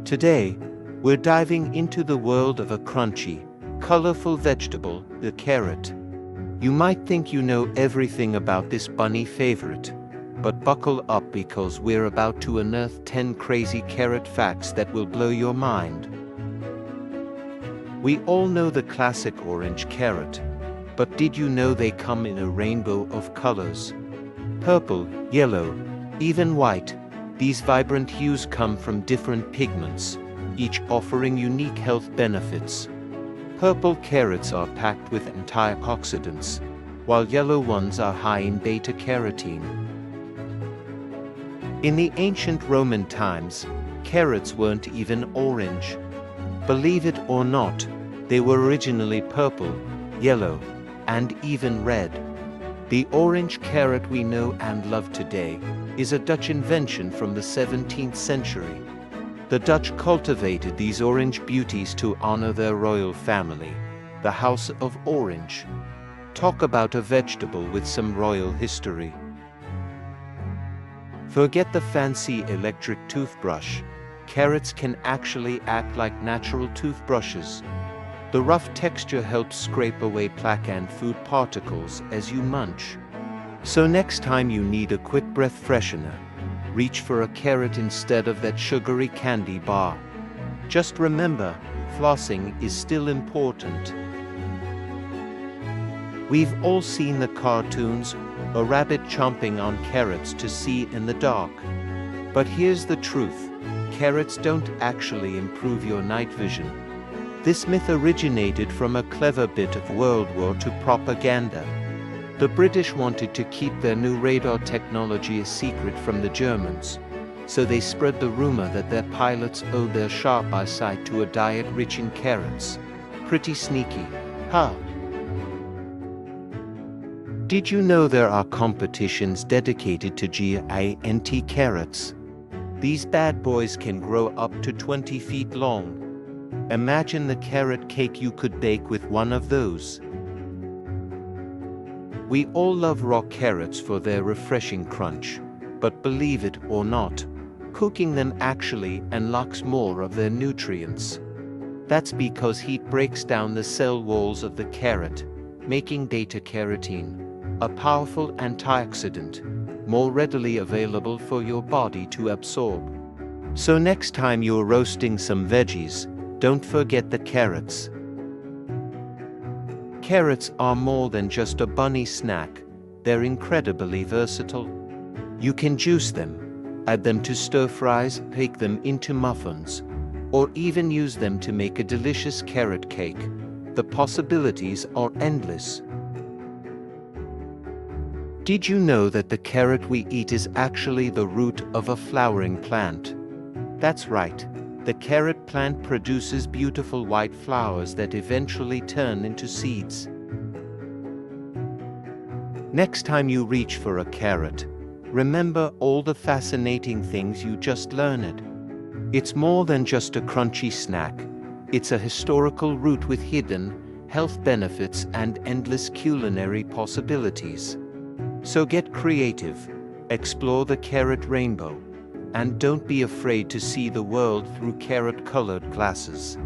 Today, we're diving into the world of a crunchy, colorful vegetable, the carrot. You might think you know everything about this bunny favorite, but buckle up because we're about to unearth 10 crazy carrot facts that will blow your mind. We all know the classic orange carrot, but did you know they come in a rainbow of colors? Purple, yellow, even white. These vibrant hues come from different pigments, each offering unique health benefits. Purple carrots are packed with antioxidants, while yellow ones are high in beta-carotene. In the ancient Roman times, carrots weren't even orange. Believe it or not, they were originally purple, yellow, and even red. The orange carrot we know and love today is a Dutch invention from the 17th century. The Dutch cultivated these orange beauties to honor their royal family, the House of Orange. Talk about a vegetable with some royal history. Forget the fancy electric toothbrush. Carrots can actually act like natural toothbrushes. The rough texture helps scrape away plaque and food particles as you munch. So next time you need a quick breath freshener, reach for a carrot instead of that sugary candy bar. Just remember, flossing is still important. We've all seen the cartoons, a rabbit chomping on carrots to see in the dark. But here's the truth, carrots don't actually improve your night vision. This myth originated from a clever bit of World War II propaganda. The British wanted to keep their new radar technology a secret from the Germans, so they spread the rumor that their pilots owed their sharp eyesight to a diet rich in carrots. Pretty sneaky, huh? Did you know there are competitions dedicated to giant carrots? These bad boys can grow up to 20 feet long. Imagine the carrot cake you could bake with one of those. We all love raw carrots for their refreshing crunch, but believe it or not, cooking them actually unlocks more of their nutrients. That's because heat breaks down the cell walls of the carrot, making beta-carotene, a powerful antioxidant, more readily available for your body to absorb. So next time you're roasting some veggies, don't forget the carrots. Carrots are more than just a bunny snack, they're incredibly versatile. You can juice them, add them to stir-fries, bake them into muffins, or even use them to make a delicious carrot cake. The possibilities are endless. Did you know that the carrot we eat is actually the root of a flowering plant? That's right. The carrot plant produces beautiful white flowers that eventually turn into seeds. Next time you reach for a carrot, remember all the fascinating things you just learned. It's more than just a crunchy snack. It's a historical root with hidden health benefits and endless culinary possibilities. So get creative, explore the carrot rainbow, and don't be afraid to see the world through carrot-colored glasses.